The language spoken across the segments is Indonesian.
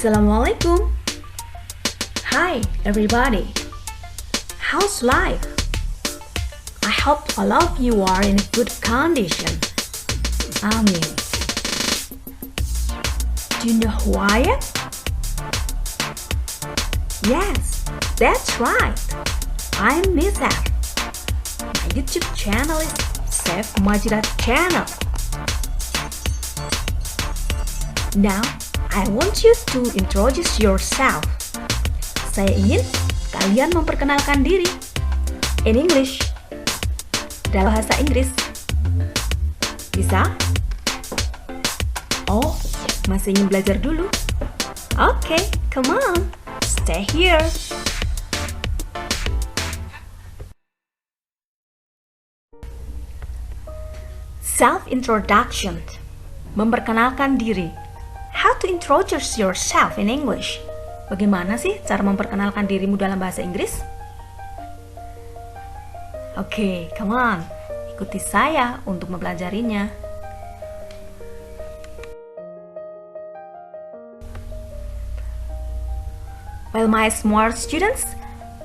Assalamualaikum. Hi everybody. How's life? I hope all of you are in good condition. Amin. Do you know who I am? Yes, that's right. I'm Miss F. My YouTube channel is Chef Majidah Channel. Now, I want you to introduce yourself. Saya ingin kalian memperkenalkan diri. In English. Dalam bahasa Inggris. Bisa? Oh, masih ingin belajar dulu? Okay, come on. Stay here. Self-introduction. Memperkenalkan diri. How to introduce yourself in English? Bagaimana sih cara memperkenalkan dirimu dalam bahasa Inggris? Oke, come on. Ikuti saya untuk mempelajarinya. Well, my smart students,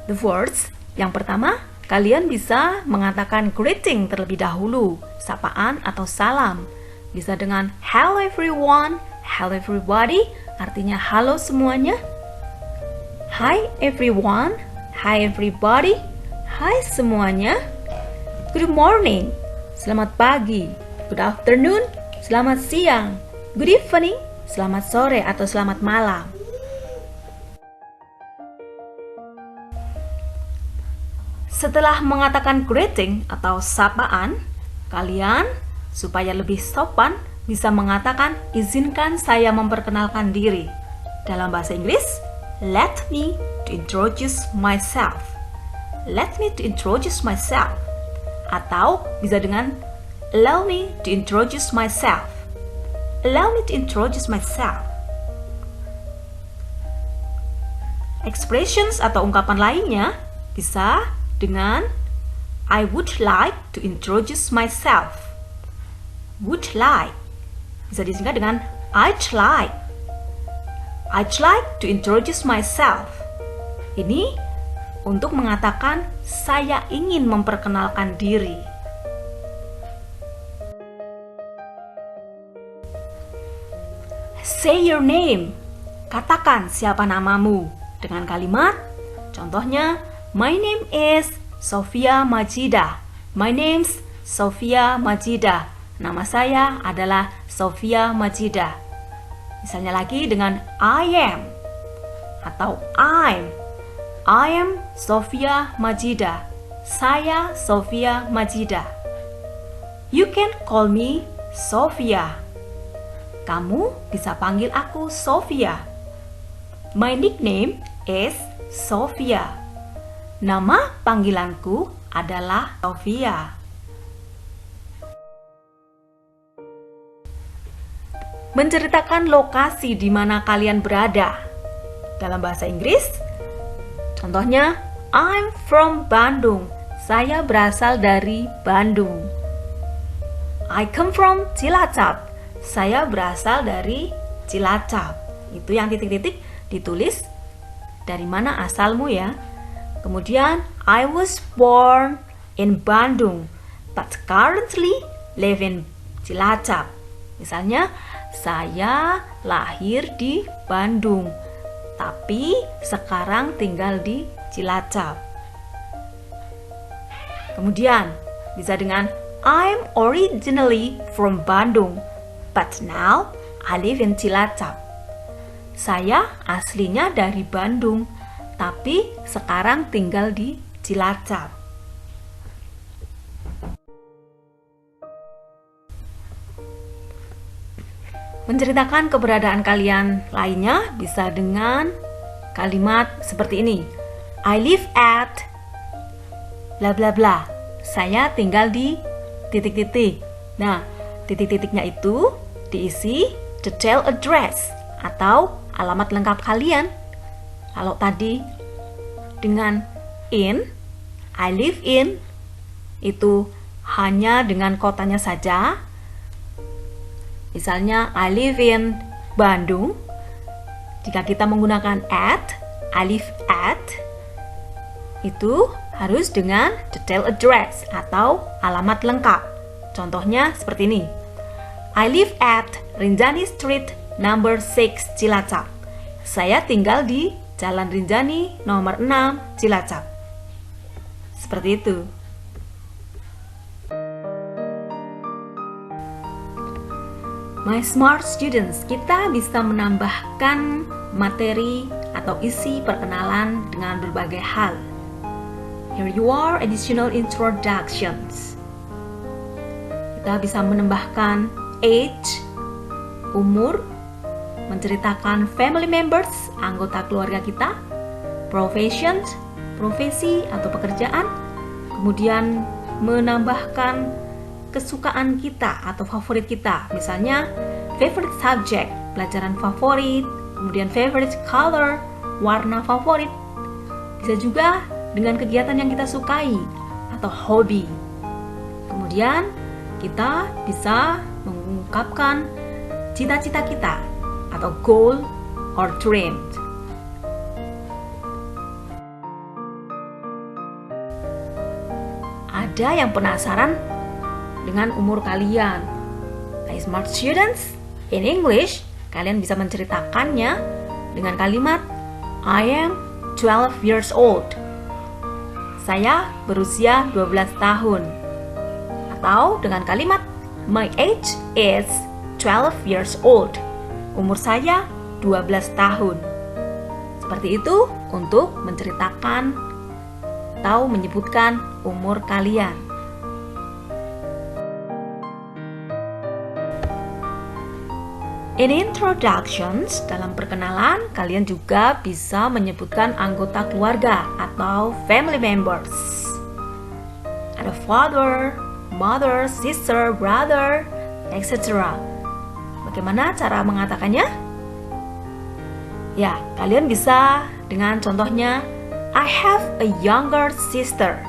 the words yang pertama, kalian bisa mengatakan greeting terlebih dahulu, sapaan atau salam. Bisa dengan hello everyone, hello everybody, artinya halo semuanya. Hi everyone, hi everybody, hai semuanya. Good morning, selamat pagi. Good afternoon, selamat siang. Good evening, selamat sore atau selamat malam. Setelah mengatakan greeting atau sapaan, kalian supaya lebih sopan bisa mengatakan izinkan saya memperkenalkan diri. Dalam bahasa Inggris, let me to introduce myself. Let me to introduce myself. Atau bisa dengan allow me to introduce myself. Allow me to introduce myself. Expressions atau ungkapan lainnya bisa dengan I would like to introduce myself. Would like bisa disingkat dengan I'd like. I'd like to introduce myself. Ini untuk mengatakan saya ingin memperkenalkan diri. Say your name. Katakan siapa namamu dengan kalimat. Contohnya, my name is Sofia Majidah. My name's Sofia Majidah. Nama saya adalah Sofia Majidah. Misalnya lagi dengan I am atau I'm. I am Sofia Majidah. Saya Sofia Majidah. You can call me Sofia. Kamu bisa panggil aku Sofia. My nickname is Sofia. Nama panggilanku adalah Sofia. Menceritakan lokasi di mana kalian berada. Dalam bahasa Inggris, contohnya, I'm from Bandung. Saya berasal dari Bandung. I come from Cilacap. Saya berasal dari Cilacap. Itu yang titik-titik ditulis dari mana asalmu ya. Kemudian, I was born in Bandung, but currently live in Cilacap. Misalnya, saya lahir di Bandung, tapi sekarang tinggal di Cilacap. Kemudian, bisa dengan I'm originally from Bandung, but now I live in Cilacap. Saya aslinya dari Bandung, tapi sekarang tinggal di Cilacap. Menceritakan keberadaan kalian lainnya bisa dengan kalimat seperti ini. I live at bla bla bla. Saya tinggal di titik-titik. Nah, titik-titiknya itu diisi detail address atau alamat lengkap kalian. Kalau tadi dengan in, I live in, itu hanya dengan kotanya saja. Misalnya I live in Bandung. Jika kita menggunakan at, I live at, itu harus dengan detail address atau alamat lengkap. Contohnya seperti ini. I live at Rinjani Street number 6 Cilacap. Saya tinggal di Jalan Rinjani nomor 6 Cilacap. Seperti itu. My smart students, kita bisa menambahkan materi atau isi perkenalan dengan berbagai hal. Here you are additional introductions. Kita bisa menambahkan age, umur, menceritakan family members, anggota keluarga kita, professions, profesi atau pekerjaan, kemudian menambahkan kesukaan kita atau favorit kita, misalnya favorite subject, pelajaran favorit, kemudian favorite color, warna favorit. Bisa juga dengan kegiatan yang kita sukai atau hobi. Kemudian kita bisa mengungkapkan cita-cita kita atau goal or dream. Ada yang penasaran dengan umur kalian? Hai smart students, in English kalian bisa menceritakannya dengan kalimat I am 12 years old. Saya berusia 12 tahun. Atau dengan kalimat my age is 12 years old. Umur saya 12 tahun. Seperti itu untuk menceritakan atau menyebutkan umur kalian. In introductions, dalam perkenalan, kalian juga bisa menyebutkan anggota keluarga atau family members. Ada father, mother, sister, brother, etc. Bagaimana cara mengatakannya? Ya, kalian bisa dengan contohnya, I have a younger sister.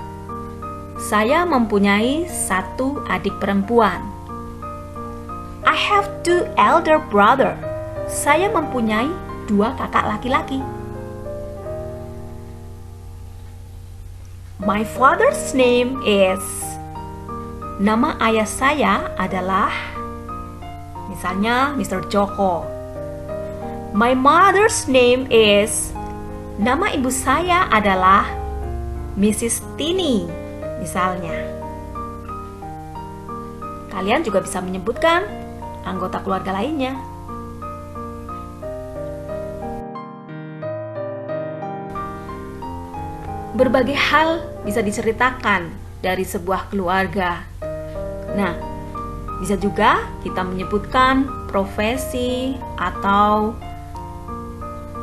Saya mempunyai satu adik perempuan. I have 2 elder brother. Saya mempunyai 2 kakak laki-laki. My father's name is. Nama ayah saya adalah, misalnya Mr. Joko. My mother's name is. Nama ibu saya adalah Mrs. Tini, misalnya. Kalian juga bisa menyebutkan anggota keluarga lainnya. Berbagai hal bisa diceritakan dari sebuah keluarga. Nah, bisa juga kita menyebutkan profesi atau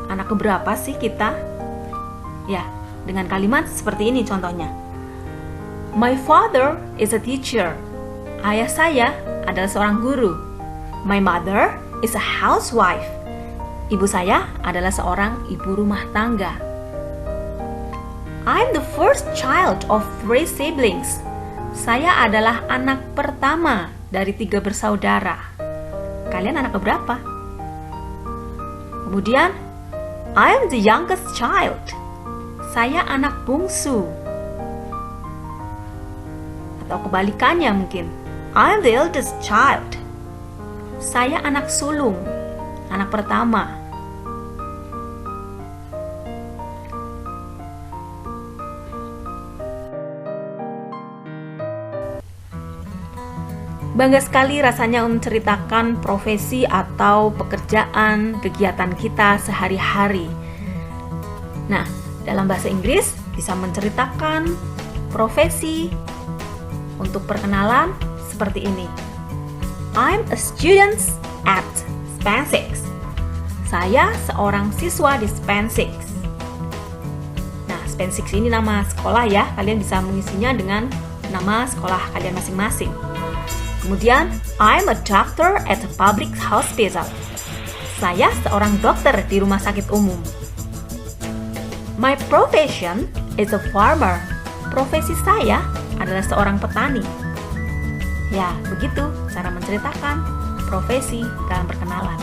anak keberapa sih kita? Ya, dengan kalimat seperti ini contohnya. My father is a teacher. Ayah saya adalah seorang guru. My mother is a housewife. Ibu saya adalah seorang ibu rumah tangga. I'm the first child of 3 siblings. Saya adalah anak pertama dari 3 bersaudara. Kalian anak keberapa? Kemudian, I'm the youngest child. Saya anak bungsu. Atau kebalikannya mungkin. I'm the eldest child. Saya anak sulung, anak pertama. Bangga sekali rasanya menceritakan profesi atau pekerjaan, kegiatan kita sehari-hari. Nah, dalam bahasa Inggris bisa menceritakan profesi untuk perkenalan seperti ini. I'm a student at Span 6. Saya seorang siswa di Span 6. Nah, Span 6 ini nama sekolah ya. Kalian bisa mengisinya dengan nama sekolah kalian masing-masing. Kemudian, I'm a doctor at a public hospital. Saya seorang dokter di rumah sakit umum. My profession is a farmer. Profesi saya adalah seorang petani. Ya, begitu cara menceritakan profesi dalam perkenalan.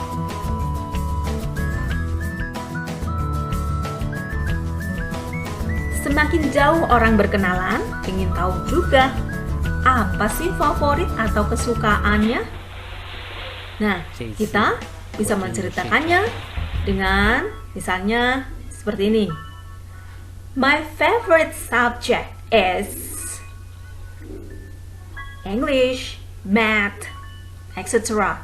Semakin jauh orang berkenalan, ingin tahu juga apa sih favorit atau kesukaannya. Nah, kita bisa menceritakannya dengan misalnya seperti ini. My favorite subject is English, Math, etc.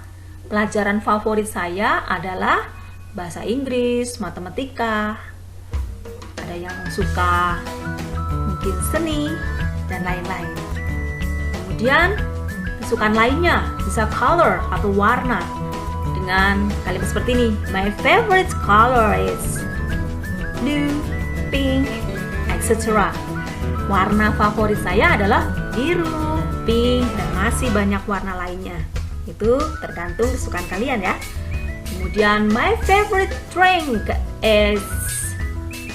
Pelajaran favorit saya adalah bahasa Inggris, matematika. Ada yang suka mungkin seni dan lain-lain. Kemudian kesukaan lainnya bisa color atau warna dengan kalimat seperti ini. My favorite color is blue, pink, etc. Warna favorit saya adalah biru, pink, dan masih banyak warna lainnya. Itu tergantung kesukaan kalian ya. Kemudian my favorite drink is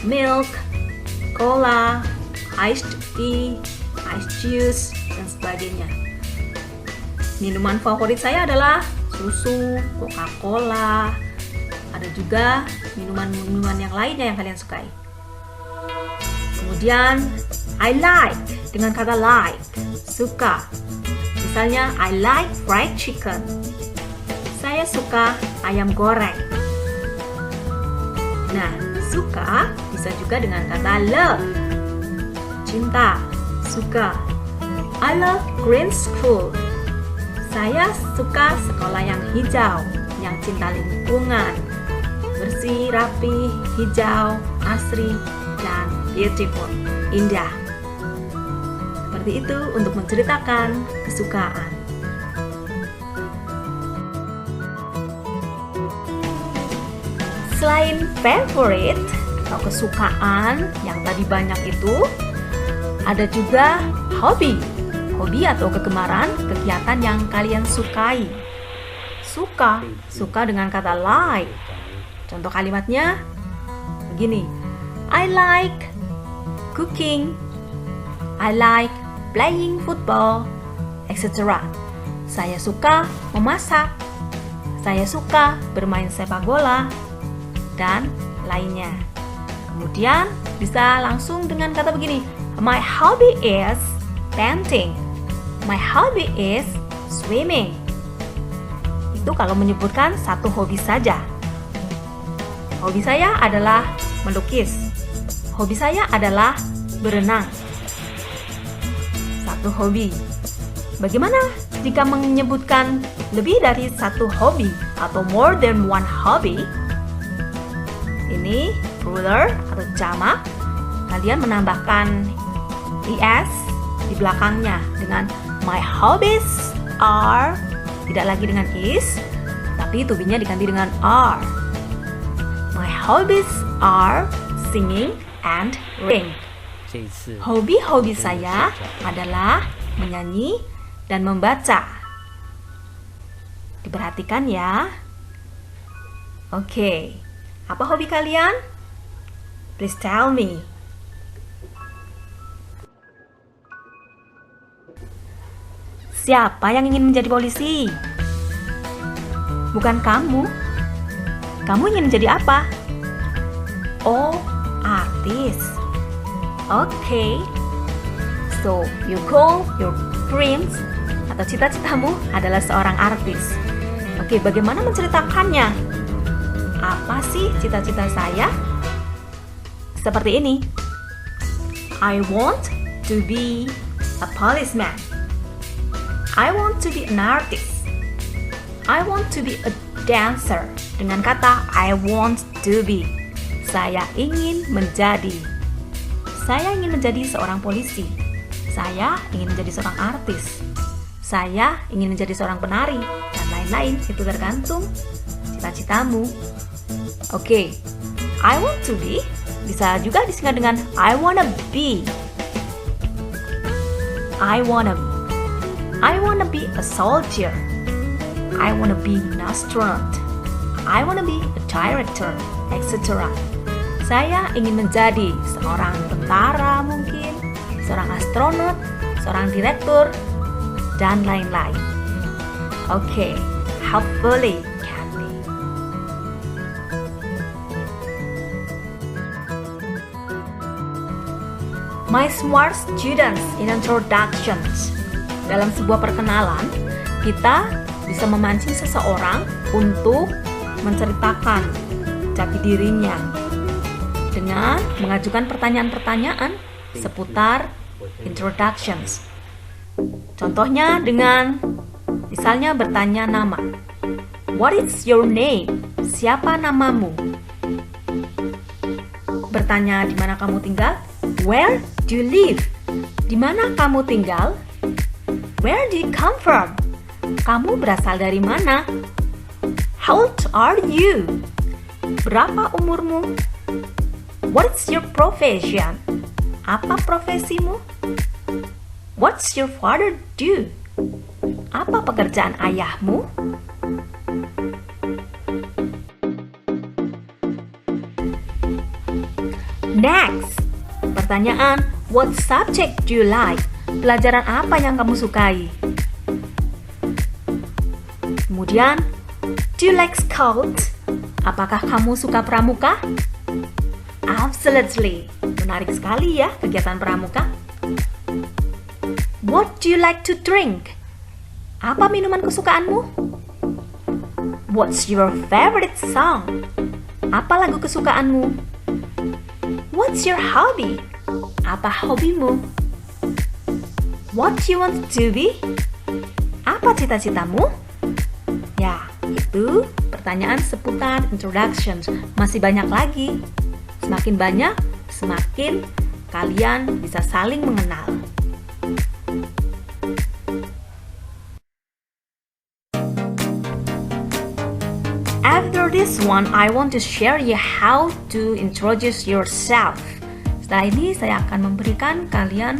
milk, cola, iced tea, iced juice, dan sebagainya. Minuman favorit saya adalah susu, Coca-Cola. Ada juga minuman-minuman yang lainnya yang kalian sukai. Kemudian I like dengan kata like, suka. Misalnya I like fried chicken. Saya suka ayam goreng. Nah, suka bisa juga dengan kata love, cinta, suka. I love green school. Saya suka sekolah yang hijau, yang cinta lingkungan, bersih, rapi, hijau, asri, dan beautiful, indah. Seperti itu untuk menceritakan kesukaan. Selain favorite atau kesukaan yang tadi banyak itu, ada juga hobi. Hobi atau kegemaran, kegiatan yang kalian sukai. Suka dengan kata like. Contoh kalimatnya begini. I like cooking. I like playing football, etc. Saya suka memasak. Saya suka bermain sepak bola, dan lainnya. Kemudian bisa langsung dengan kata begini. My hobby is painting. My hobby is swimming. Itu kalau menyebutkan satu hobi saja. Hobi saya adalah melukis. Hobi saya adalah berenang. Satu hobi. Bagaimana jika menyebutkan lebih dari satu hobi atau more than one hobby? Ini plural atau jamak. Kalian menambahkan is di belakangnya dengan my hobbies are, tidak lagi dengan is, tapi to be-nya diganti dengan are. My hobbies are singing and reading. Hobi-hobi saya adalah menyanyi dan membaca. Diperhatikan ya. Oke, apa hobi kalian? Please tell me. Siapa yang ingin menjadi polisi? Bukan kamu. Kamu ingin menjadi apa? Oh, artis. Okay. So, you call your dreams atau cita-citamu adalah seorang artis. Oke, bagaimana menceritakannya? Apa sih cita-cita saya? Seperti ini. I want to be a policeman. I want to be an artist. I want to be a dancer. Dengan kata I want to be. Saya ingin menjadi. Saya ingin menjadi seorang polisi. Saya ingin menjadi seorang artis. Saya ingin menjadi seorang penari. Dan lain-lain. Itu tergantung cita-citamu. Oke. I want to be bisa juga disingkat dengan I wanna be. I wanna be a soldier. I wanna be an astronaut. I wanna be a director, etc. Saya ingin menjadi seorang tentara mungkin, seorang astronot, seorang direktur, dan lain-lain. Oke, hopefully can be. My smart students in introductions. Dalam sebuah perkenalan, kita bisa memancing seseorang untuk menceritakan jati dirinya dengan mengajukan pertanyaan-pertanyaan seputar introductions. Contohnya dengan misalnya bertanya nama. What is your name? Siapa namamu? Bertanya di mana kamu tinggal? Where do you live? Di mana kamu tinggal? Where do you come from? Kamu berasal dari mana? How old are you? Berapa umurmu? What's your profession? Apa profesimu? What's your father do? Apa pekerjaan ayahmu? Next, pertanyaan, what subject do you like? Pelajaran apa yang kamu sukai? Kemudian, do you like Scout? Apakah kamu suka pramuka? Absolutely. Menarik sekali ya kegiatan pramuka. What do you like to drink? Apa minuman kesukaanmu? What's your favorite song? Apa lagu kesukaanmu? What's your hobby? Apa hobimu? What do you want to be? Apa cita-citamu? Ya, itu pertanyaan seputar introductions. Masih banyak lagi. Semakin banyak, semakin kalian bisa saling mengenal. After this one, I want to share you how to introduce yourself. Setelah ini, saya akan memberikan kalian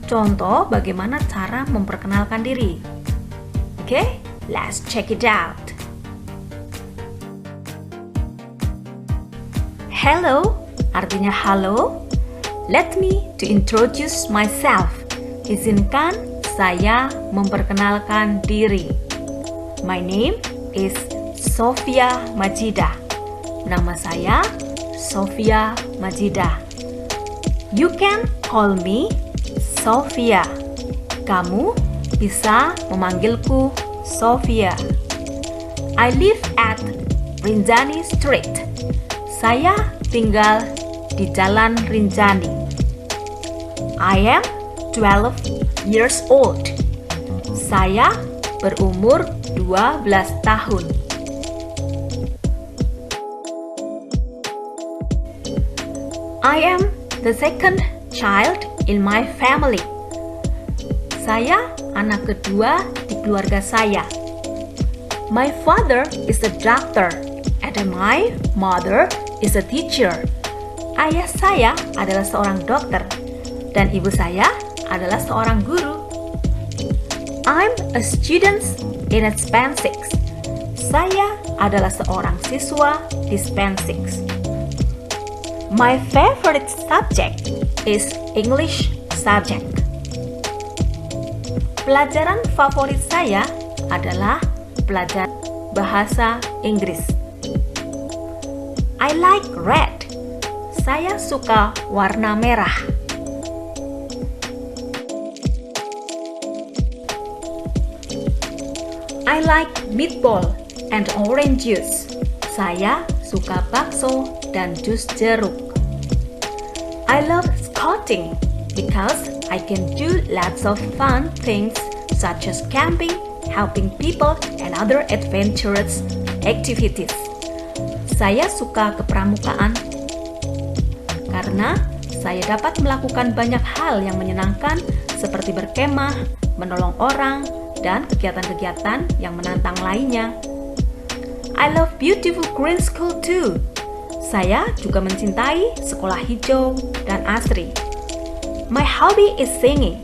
contoh bagaimana cara memperkenalkan diri. Oke, let's check it out. Hello, artinya halo. Let me to introduce myself. Izinkan saya memperkenalkan diri. My name is Sofia Majidah. Nama saya Sofia Majidah. You can call me Sofia. Kamu bisa memanggilku Sofia. I live at Rinjani Street. Saya tinggal di Jalan Rinjani. I am 12 years old. Saya berumur 12 tahun. I am the second child in my family. Saya anak kedua di keluarga saya. My father is a doctor and my mother is a teacher. Ayah saya adalah seorang dokter dan ibu saya adalah seorang guru. I'm a student in Span 6. Saya adalah seorang siswa di Span 6. My favorite subject is English subject. Pelajaran favorit saya adalah pelajaran bahasa Inggris. I like red. Saya suka warna merah. I like meatball and orange juice. Saya suka bakso dan jus jeruk. I love scouting because I can do lots of fun things such as camping, helping people, and other adventurous activities. Saya suka kepramukaan karena saya dapat melakukan banyak hal yang menyenangkan seperti berkemah, menolong orang, dan kegiatan-kegiatan yang menantang lainnya. I love beautiful green school too. Saya juga mencintai sekolah hijau dan asri. My hobby is singing.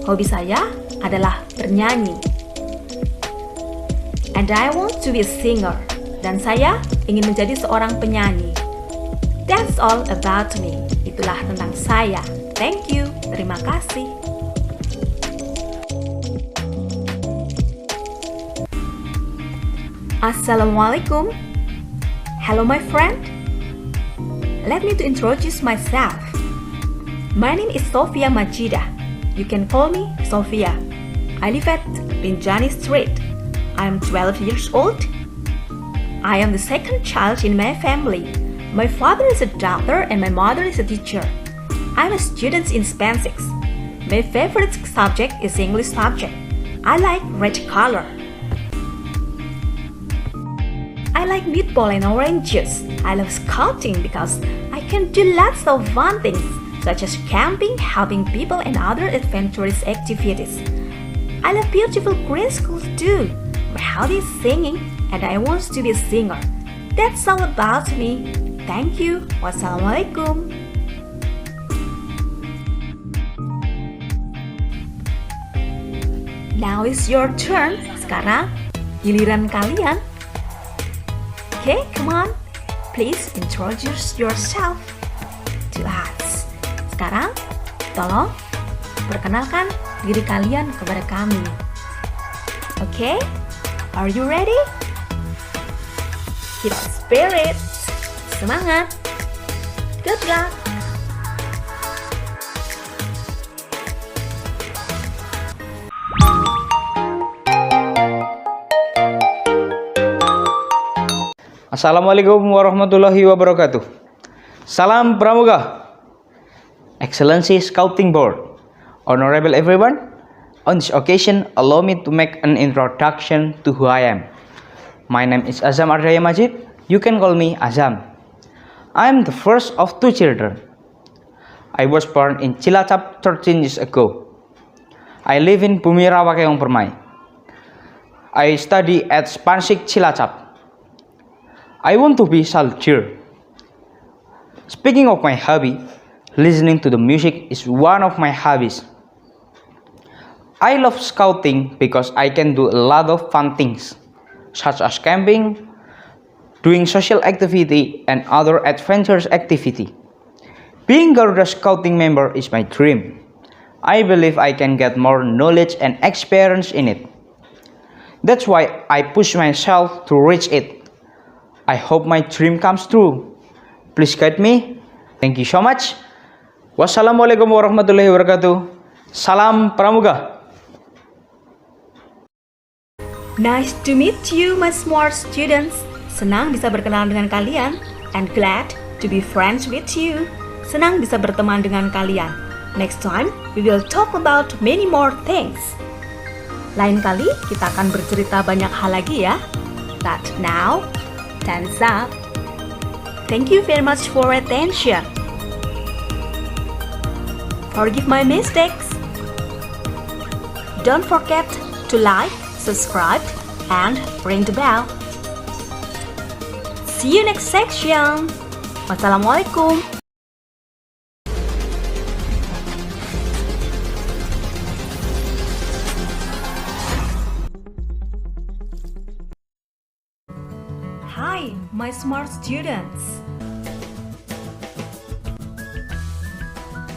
Hobi saya adalah bernyanyi. And I want to be a singer. Dan saya ingin menjadi seorang penyanyi. That's all about me. Itulah tentang saya. Thank you. Terima kasih. Assalamualaikum. Hello my friend. Let me to introduce myself. My name is Sofia Majida. You can call me Sofia. I live at Rinjani Street. I'm 12 years old. I am the second child in my family. My father is a doctor and my mother is a teacher. I'm a student in Span 6. My favorite subject is English subject. I like red color. I like meatball and orange juice. I love scouting because I can do lots of fun things such as camping, helping people and other adventurous activities. I love beautiful green schools too. My hobby is singing and I want to be a singer. That's all about me. Thank you. Wassalamualaikum. Now it's your turn. Sekarang giliran kalian. Okay, come on. Please introduce yourself to us. Sekarang, tolong perkenalkan diri kalian kepada kami. Okay, are you ready? Keep spirit. Semangat. Good luck. Assalamualaikum warahmatullahi wabarakatuh. Salam Pramuka. Excellency Scouting Board. Honorable everyone, on this occasion, allow me to make an introduction to who I am. My name is Azam Ardaya Majid. You can call me Azam. I am the first of two children. I was born in Cilacap 13 years ago. I live in Bumira Wakeong Permai. I study at Span 6 Cilacap. I want to be soldier. Speaking of my hobby, listening to the music is one of my hobbies. I love scouting because I can do a lot of fun things, such as camping, doing social activity, and other adventurous activity. Being Garuda Scouting member is my dream. I believe I can get more knowledge and experience in it. That's why I push myself to reach it. I hope my dream comes true. Please guide me. Thank you so much. Wassalamualaikum warahmatullahi wabarakatuh. Salam Pramuka. Nice to meet you, my smart students. Senang bisa berkenalan dengan kalian. And glad to be friends with you. Senang bisa berteman dengan kalian. Next time, we will talk about many more things. Lain kali, kita akan bercerita banyak hal lagi ya. But now, time's up. Thank you very much for attention. Forgive my mistakes. Don't forget to like, subscribe, and ring the bell. See you next section. Wassalamualaikum. Hi, my smart students.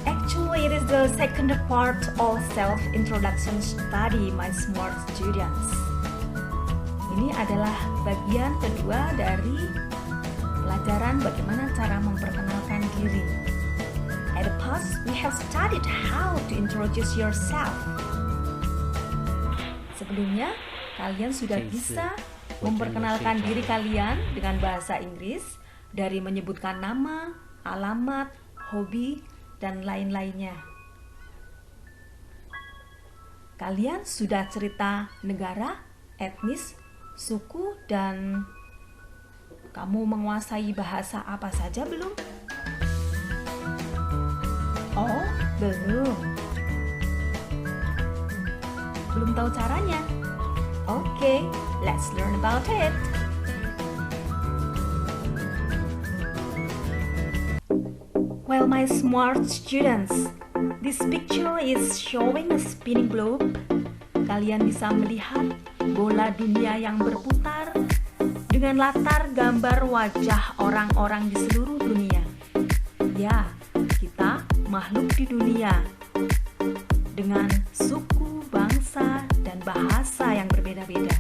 Actually, it is the second part of self-introduction study, my smart students. Ini adalah bagian kedua dari pelajaran bagaimana cara memperkenalkan diri. At the past, we have studied how to introduce yourself. Sebelumnya, kalian sudah bisa memperkenalkan diri kalian dengan bahasa Inggris dari menyebutkan nama, alamat, hobi, dan lain-lainnya. Kalian sudah cerita negara, etnis, suku, dan kamu menguasai bahasa apa saja belum? Oh, belum. Belum tahu caranya? Oke, let's learn about it. Well, my smart students, this picture is showing a spinning globe. Kalian bisa melihat bola dunia yang berputar dengan latar gambar wajah orang-orang di seluruh dunia. Ya, kita makhluk di dunia dengan suku, bangsa, dan bahasa yang berbeda-beda.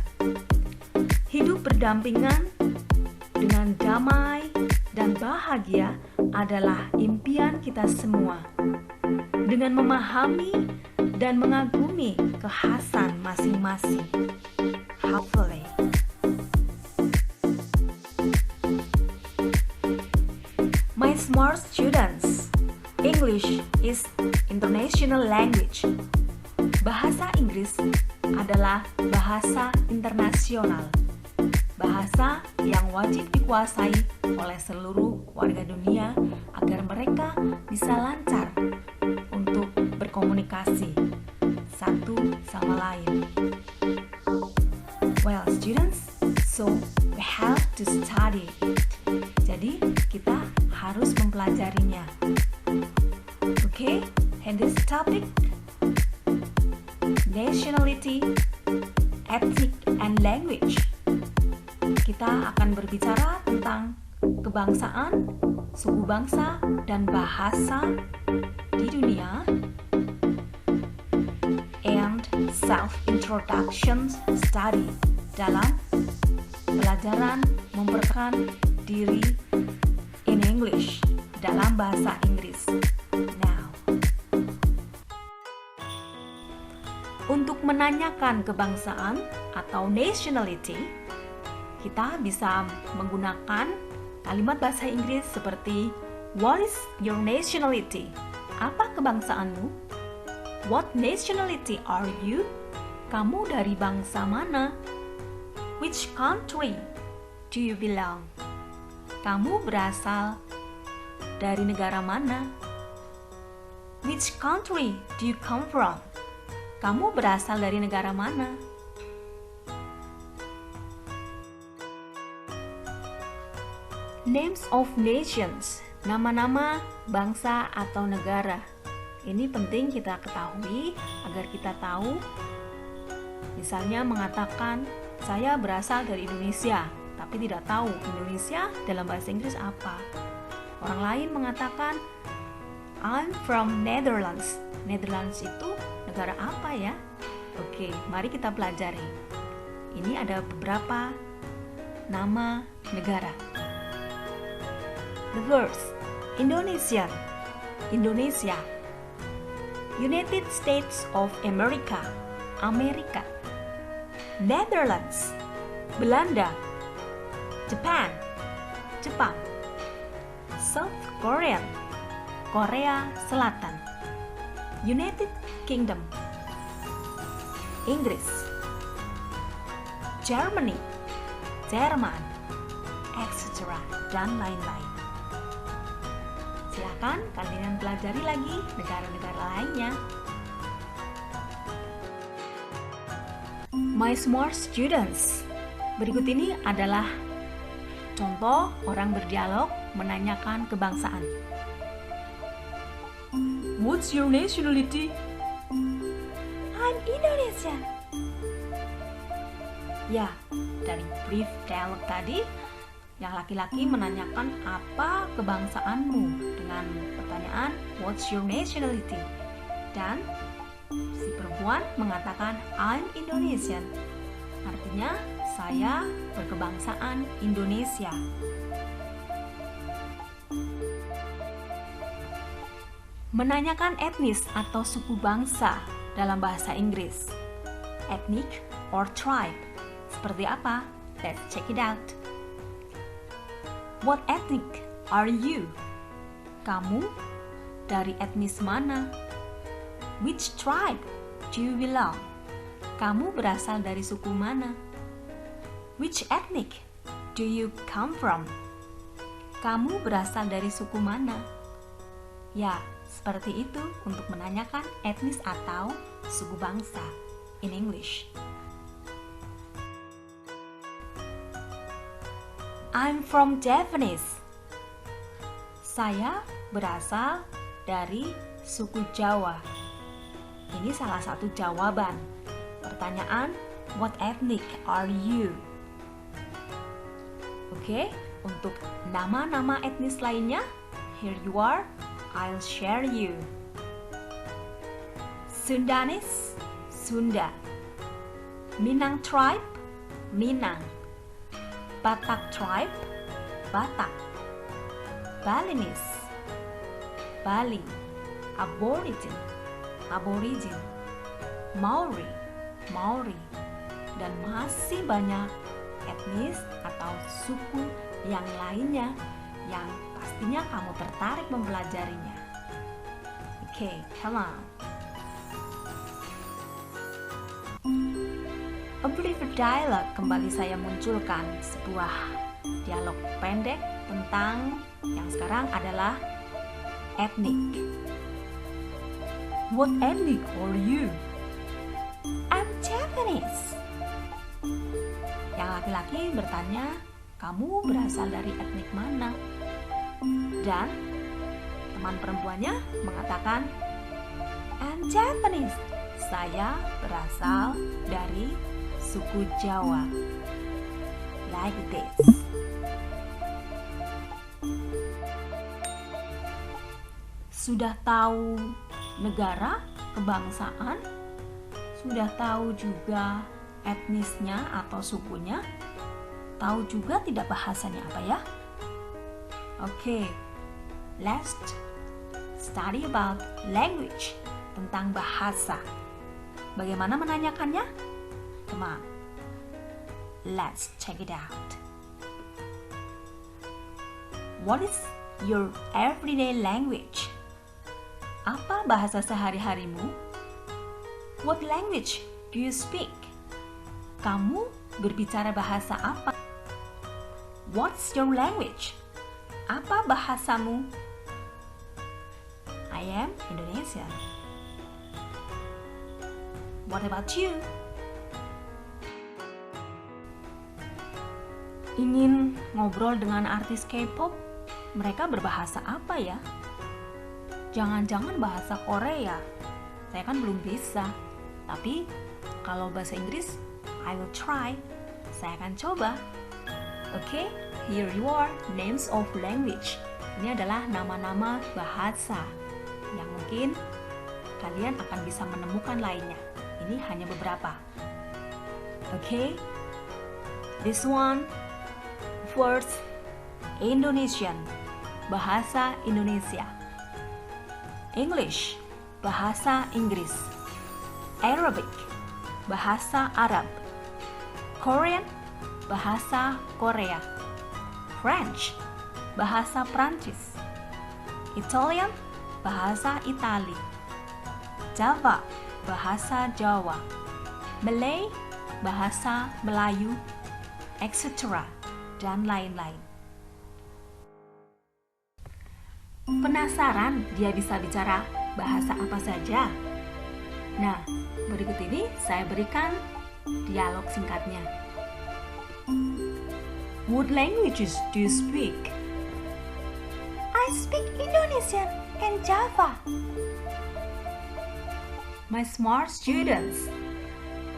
Hidup berdampingan dengan damai dan bahagia adalah impian kita semua. Dengan memahami dan mengagumi kekhasan masing-masing. Hopefully. My smart students, English is international language. Bahasa Inggris adalah bahasa internasional. Bahasa yang wajib dikuasai oleh seluruh warga dunia agar mereka bisa lancar untuk berkomunikasi satu sama lain. Well, students, so we have to study it. Jadi, kita harus mempelajarinya. Okay, and this topic, nationality, ethnic, and language. Kita akan berbicara tentang kebangsaan, suku bangsa, dan bahasa di dunia, and self-introduction study dalam pelajaran memperkenalkan diri in English dalam bahasa Inggris. Now, untuk menanyakan kebangsaan atau nationality, kita bisa menggunakan kalimat bahasa Inggris seperti What is your nationality? Apa kebangsaanmu? What nationality are you? Kamu dari bangsa mana? Which country do you belong? Kamu berasal dari negara mana? Which country do you come from? Kamu berasal dari negara mana? Names of nations, nama-nama bangsa atau negara. Ini penting kita ketahui agar kita tahu. Misalnya mengatakan, saya berasal dari Indonesia, tapi tidak tahu Indonesia dalam bahasa Inggris apa. Orang lain mengatakan, I'm from Netherlands. Netherlands itu negara apa ya? Oke, mari kita pelajari. Ini ada beberapa nama negara. The words Indonesian, Indonesia. United States of America, Amerika. Netherlands, Belanda. Japan, Jepang. South Korea, Korea Selatan. United Kingdom, Inggris. Germany, Jerman, etc. dan lain-lain. Silakan kalian pelajari lagi negara-negara lainnya. My smart students. Berikut ini adalah contoh orang berdialog menanyakan kebangsaan. What's your nationality? I'm Indonesian. Ya, dari brief dialog tadi, yang laki-laki menanyakan apa kebangsaanmu dengan pertanyaan What's your nationality? Dan si perempuan mengatakan I'm Indonesian. Artinya saya berkebangsaan Indonesia. Menanyakan etnis atau suku bangsa dalam bahasa Inggris. Ethnic or tribe. Seperti apa? Let's check it out. What ethnic are you? Kamu dari etnis mana? Which tribe do you belong? Kamu berasal dari suku mana? Which ethnic do you come from? Kamu berasal dari suku mana? Ya, seperti itu untuk menanyakan etnis atau suku bangsa in English. I'm from Japanese. Saya berasal dari suku Jawa. Ini salah satu jawaban. Pertanyaan, what ethnic are you? Oke, untuk nama-nama etnis lainnya, here you are, I'll share you. Sundanese, Sunda. Minang tribe, Minang. Batak tribe, Batak. Balinese, Bali, Aborigin, Aborigin, Maori, Maori, dan masih banyak etnis atau suku yang lainnya yang pastinya kamu tertarik mempelajarinya. Oke, come on. A Brief Dialogue, kembali saya munculkan sebuah dialog pendek tentang yang sekarang adalah ethnic. What ethnic are you? I'm Japanese. Yang laki-laki bertanya, kamu berasal dari etnik mana? Dan teman perempuannya mengatakan, I'm Japanese. Saya berasal dari suku Jawa. Like this. Sudah tahu negara, kebangsaan? Sudah tahu juga etnisnya atau sukunya? Tahu juga tidak bahasanya apa ya? Oke, let's study about language, tentang bahasa. Bagaimana menanyakannya? Come on, let's check it out. What is your everyday language? Apa bahasa sehari-harimu? What language do you speak? Kamu berbicara bahasa apa? What's your language? Apa bahasamu? I am Indonesian. What about you? Ingin ngobrol dengan artis K-pop? Mereka berbahasa apa ya? Jangan-jangan bahasa Korea. Saya kan belum bisa. Tapi kalau bahasa Inggris, I will try. Saya akan coba. Oke, here you are, names of language. Ini adalah nama-nama bahasa yang mungkin kalian akan bisa menemukan lainnya. Ini hanya beberapa. Oke, this one, first, Indonesian, bahasa Indonesia. English, bahasa Inggris. Arabic, bahasa Arab. Korean, bahasa Korea. French, bahasa Prancis. Italian, bahasa Itali. Java, bahasa Jawa. Malay, bahasa Melayu, etc. dan lain-lain. Penasaran dia bisa bicara bahasa apa saja? Nah, berikut ini saya berikan dialog singkatnya. What languages do you speak? I speak Indonesian and Java. My smart students.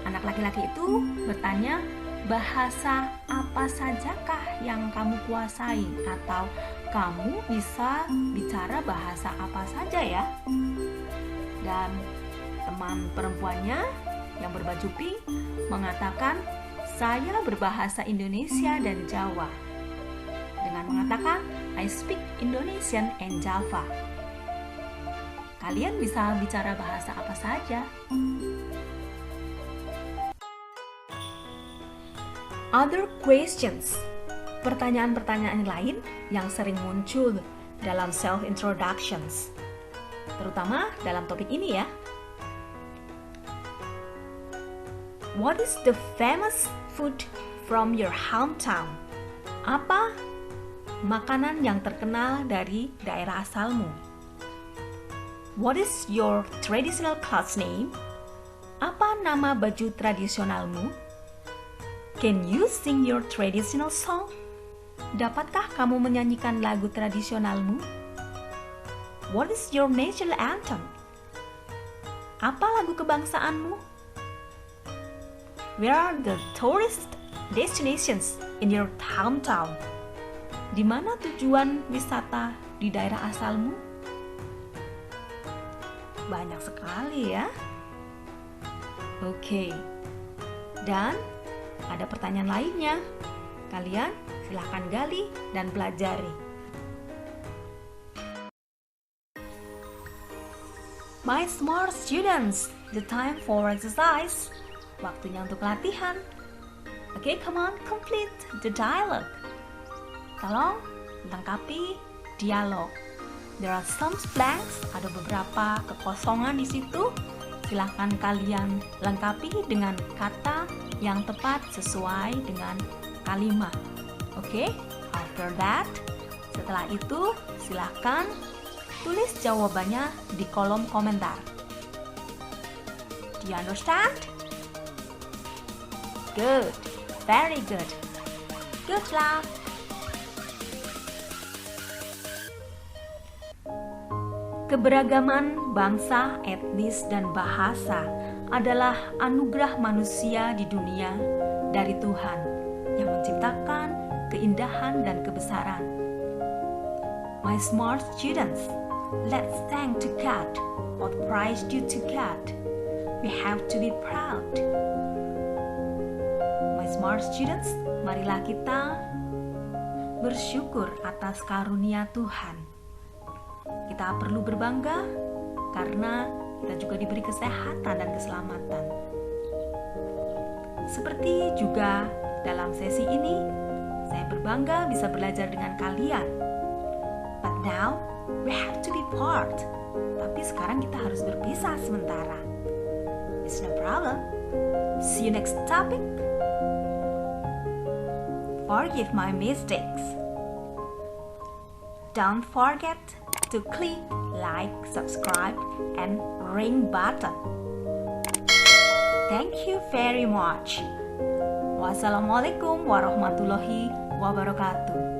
Anak laki-laki itu bertanya, bahasa apa sajakah yang kamu kuasai? Atau kamu bisa bicara bahasa apa saja ya? Dan teman perempuannya yang berbaju pink mengatakan, saya berbahasa Indonesia dan Jawa. Dengan mengatakan, I speak Indonesian and Java. Kalian bisa bicara bahasa apa saja. Other questions. Pertanyaan-pertanyaan lain yang sering muncul dalam self-introductions, terutama dalam topik ini ya. What is the famous food from your hometown? Apa makanan yang terkenal dari daerah asalmu? What is your traditional clothes name? Apa nama baju tradisionalmu? Can you sing your traditional song? Dapatkah kamu menyanyikan lagu tradisionalmu? What is your national anthem? Apa lagu kebangsaanmu? Where are the tourist destinations in your hometown? Di mana tujuan wisata di daerah asalmu? Banyak sekali ya. Oke. Dan ada pertanyaan lainnya. Kalian silahkan gali dan pelajari. My smart students, the time for exercise. Waktunya untuk latihan. Okay, come on, complete the dialogue. Tolong lengkapi dialog. There are some blanks, ada beberapa kekosongan di situ. Silahkan kalian lengkapi dengan kata yang tepat sesuai dengan kalimat. Okay, after that, setelah itu silahkan tulis jawabannya di kolom komentar. Do you understand? Good, very good. Good luck. Keberagaman bangsa, etnis, dan bahasa adalah anugerah manusia di dunia dari Tuhan yang menciptakan keindahan dan kebesaran. My smart students, let's thank to God what praise due to God. We have to be proud. My smart students, marilah kita bersyukur atas karunia Tuhan. Kita perlu berbangga karena kita juga diberi kesehatan dan keselamatan. Seperti juga dalam sesi ini, saya berbangga bisa belajar dengan kalian. But now, we have to be part. Tapi sekarang kita harus berpisah sementara. It's no problem. See you next topic. Forgive my mistakes. Don't forget to click like, subscribe, and ring button. Thank you very much. Wassalamualaikum warahmatullahi wabarakatuh.